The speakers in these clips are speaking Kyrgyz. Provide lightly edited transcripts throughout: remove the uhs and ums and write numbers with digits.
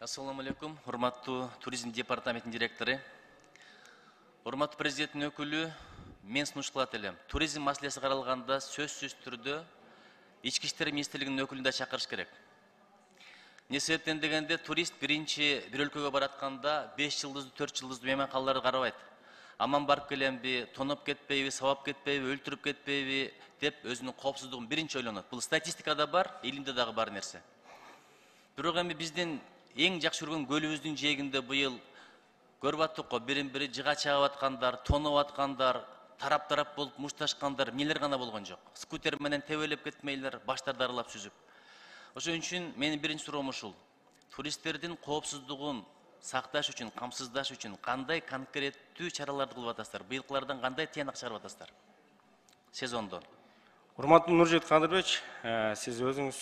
Assalamu alaikum, урматтуу туризм департаментinin директоры. Урматтуу президенттин өкүлү, мен сунуш кылат элем. Туризм маселеси каралганда сөзсүз түрдө Ички иштер министрлигинин өкүлүн да чакырыш керек. Не себептен дегенде турист биринчи бир өлкөгө баратканда 5 жылдыздуу, 4 жылдыздуу мейманканаларды карабайт. Аман барып келемби, тоноп кетпейби, сабап кетпейби, өлтүрүп кетпейби деп өзүнүн коопсуздугун биринчи ойлонот. Бул статистикада бар, илимде дагы бар нерсе. Бирок эми биздин эң жакшы көргөн көлүбүздүн жээгинде быйыл көрүп аттыкко бирин-бири жыга чагып аткандар, тоноп аткандар, тарап болуп мушташкандар, эмнелер гана болгон жок. Скутер менен тебелеп кетмейлер, баштарды аралап сүзүп. Ошон үчүн менин биринчи суроом ушул. Туристтердин коопсуздугун сакташ үчүн, камсыздаш үчүн кандай конкреттүү чараларды кылып атасыздар? Быйылкылардан кандай тыянак чыгарып атасыздар? Сезондон. Урматтуу Нуржит Кадырбеч, сиз өзүңүз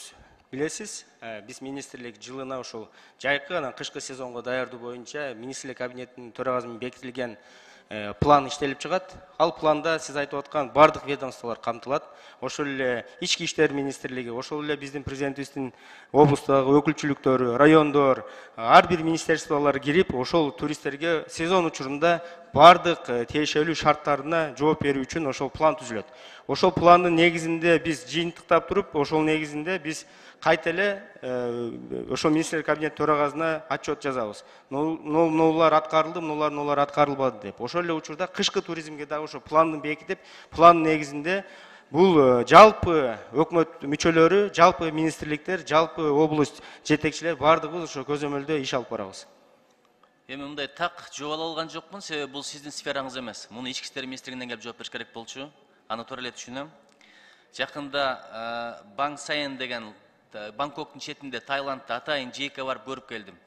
билесиз, биз министрлик жылына ушул жайкы анан кышкы сезонго даярдоо боюнча министрлик кабинетинин төрагасы менен бекитилген план иштелип чыгат. Ал планда сиз айтып аткан бардык ведомстволор камтылат. Ошол эле Ички иштер министрлиги, ошол эле биздин президентибиздин облустагы өкүлчүлүктөрү, райондор, ар бир министерстволор кирип, ошол туристтерге сезон учурунда бардык тиешелүү шарттарына жооп берүү үчүн ошол план түзүлөт. Ошол пландын негизинде биз жыйынтыктап туруп, ошол негизинде биз кайта эле ошол министрлик кабинет төрагасына отчет жазабыз. Ноулар аткарылды, ноулар аткарылбады деп. Ошол эле учурда кышкы туризмге дагы ошо планды бекитип, пландын негизинде бул жалпы өкмөт мүчөлөрү, жалпы министрликтер, жалпы область жетекчилер бардыгыбыз ошо көзөмөлдө иш алып барабыз. Эми мындай так жооп ала алган жокмун, себеби бул сиздин сфераңыз эмес. Муну Ички иштер министрлигинен келип жооп бериш керек болчу. Аны туура эле түшүнөм. Жакында Банк Сайын деген Бангкоктун четинде, Таиландда атайын жээкке барып көрүп келдим.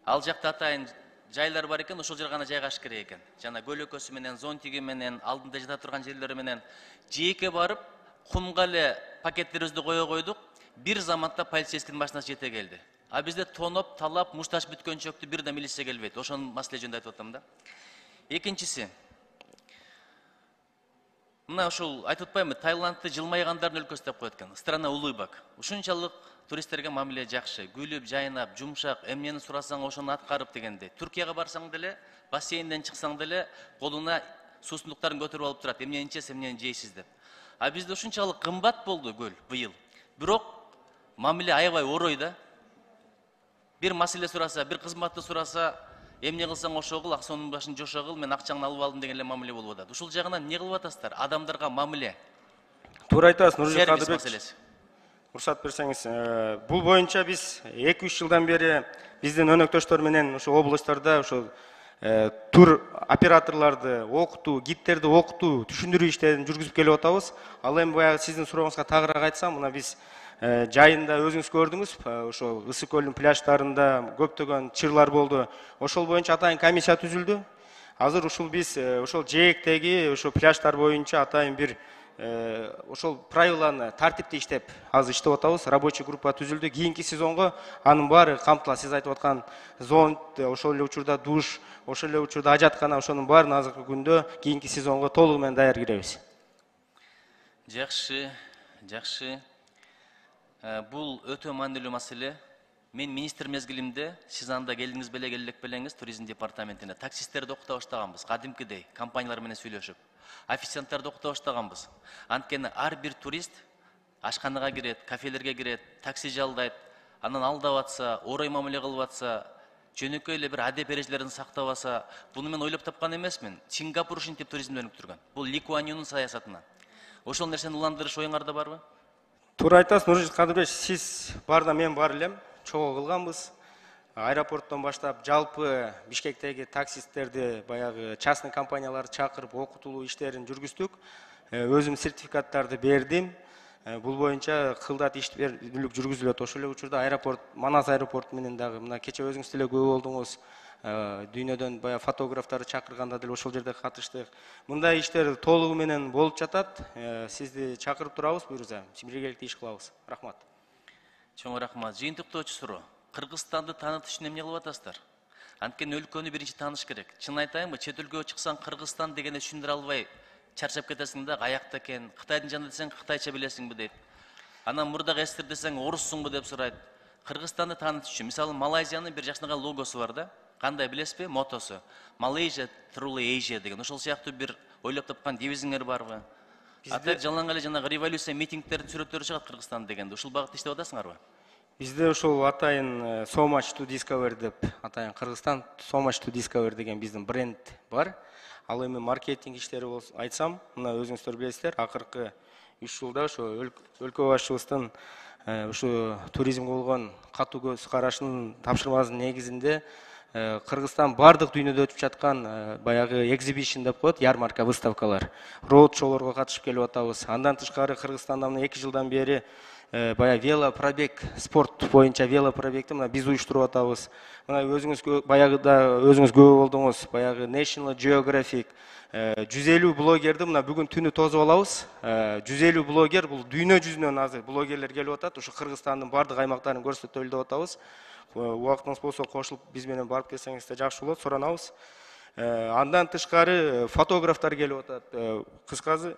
Ал жакта атайын жайлар бар экен, ошол жерге гана жайгаш керек экен. Жана көлөкөсү менен, зонтиги менен, алдында жата турган жерлери менен жээкке барып, кумга эле пакеттерибизди кое койдук. Бир заматта полицейскийдин машинасы жете келди. А бизде тоноп, талап, мушташ бүткөн чөктү бир да милиция келбейт. Ошонун маселе жөнүндө айтып атам да. Экинчиси, мына ушул айтып атпаймынбы, Таиландты жылмайгандардын өлкөсү деп коет экен. Страна улуйбак. Ушунчалык туристтерге мамиле жакшы, күлүп, жайнап, жумшак, эмнени сурасаң ошону аткарып дегенде. Түркияга барсаң деле, бассейнден чыксаң деле, колуна суусундуктарын көтөрүп алып турат. Эмнени ичесиз, эмнени жейсиз деп. А бизде ушунчалык кымбат болду көл быйыл. Бирок мамиле аябай орой да. Бир маселе сураса, бир кызматты сураса, эмне кылсаң ошо кыл, аксонун башын жошо кыл, мен акчаңды алып алдым деген эле мамиле болуп атат. Ушул жагынан эмне кылып атасыздар? Адамдарга мамиле. Туура айтасыз, Нуржит Кадырбек. Маселеси. Уруксат берсеңиз, бул боюнча биз 2-3 жылдан бери биздин өнөктөштөр менен ошо областтарда ошо тур операторлорду окутуу, гидтерди окутуу, түшүндүрүү иштерин жүргүзүп келип атабыз. Ал эми баягы сиздин сурооңузга тагыраак айтсам, мына биз жайында өзүңүз көрдүңүз, ошо Ысык көлүнүн пляждарында көптөгөн чырлар болду. Ошол боюнча атайын комиссия түзүлдү. Азыр ушул биз ошол жээктеги ошо пляждар боюнча атайын бир ошол правиланы тартипти иштеп азыр иштеп атабыз. Рабочий группа түзүлдү. Кийинки сезонго анын баары камтылат. Сиз айтып аткан зонт, ошол эле учурда душ, ошол эле учурда ажаткана, ошонун баарын азыркы күндө кийинки сезонго толугу менен даяр киребиз. Жакшы, жакшы. Бул өтө маанилүү маселе. Мен министр мезгилимде сиз анда келдиңиз беле, келек белеңиз туризм департаментине. Таксисттерди окута баштаганбыз, кадимкидей, компаниялар менен сүйлөшүп. Официанттарды окута баштаганбыз. Анткени ар бир турист ашканага кирет, кафелерге кирет, такси жалдайт, анан алдап атса, орой мамиле кылып атса, жөнөкөй эле бир адеп эрежелерин сактабаса, буну мен ойлоп тапкан эмесмин. Сингапур ушинтип туризмди өнүктүргөн. Бул Ли Куан Юнун саясатынан. Ошол нерсени уландырыш оюңарда барбы? Туура айтасыз, Нуржит Кадырбеч, сиз барда мен бар элем, чогуу кылганбыз. Аэропорттон баштап жалпы Бишкектеги таксисттерди, баягы частный компанияларды чакырып окутулуу иштерин жүргүздүк. Өзүм сертификаттарды бердим. Бул боюнча кылдат ишбирдүүлүк жүргүзүлөт. Ошол эле учурда аэропорт, Манас аэропорту менен дагы мына кече өзүңүз деле күбө болдуңуз. Дүйнөдөн баягы фотографтарды чакырганда деле ошол жерде катыштык. Мындай иштер толугу менен болуп жатат. Сизди чакырып турабыз, буюрса, биргеликте иш кылабыз. Рахмат. Чоң рахмат. Жыйынтыктоочу суроо. Кыргызстанды таанытыш үчүн эмне кылып атасыздар? Анткени өлкөнү биринчи тааныш керек. Чын айтайынбы, чет өлкөгө чыксаң Кыргызстан дегенди түшүндүрө албай чарчап кетесиң да, каякта экен, Кытайдын жанында десең Кытайча билесиңби дейт. Анан мурдагы эстер десең оруссуңбу деп сурайт. Кыргызстанды таанытыш үчүн, мисалы Малайзиянын бир жакшынаган логосу бар да. Кандай билесизби? Мотосу. Malaysia Truly Asia деген. Ошол сыяктуу бир ойлоп тапкан девизиңер барбы? Ата жалаң эле жанагы революция митингдердин сүрөттөрү чыгат Кыргызстан дегенде. Ушул багытта иштеп атасыңарбы? Бизде ошол атайын So Much to Discover деп атайын Кыргызстан So Much to Discover деген биздин бренд бар. Ал эми маркетинг иштери болсо айтсам, мына өзүңүздөр билесиздер, акыркы 3 жылда ошо өлкө башчыбыздын ушу туризмге болгон катуу көз карашынын тапшырмасынын негизинде Кыргызстан бардык дүйнөдө өтүп жаткан баягы экзибишн деп коет, ярмарка, выставкалар, роуд шоулорго катышып келип атабыз. Андан тышкары Кыргызстанда мына 2 жылдан бери баягы велопробег, спорт боюнча велопробегти мына биз уюштуруп атабыз. Мына өзүңүз баягыда өзүңүз күбө болдуңуз, баягы National Geographic 150 блогерди мына бүгүн түнү тосуп алабыз. 150 блогер бул дүйнө жүзүнөн азыр блогерлер келип атат. Ушу Кыргызстандын бардык аймактарын көрсөтөлү деп атабыз. Убактыңыз болсо кошулуп биз менен барып келсеңиз да жакшы болот, суранабыз. Андан тышкары фотографтар келип атат. Кыскасы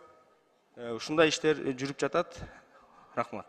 ушундай иштер жүрүп жатат. Рахмат.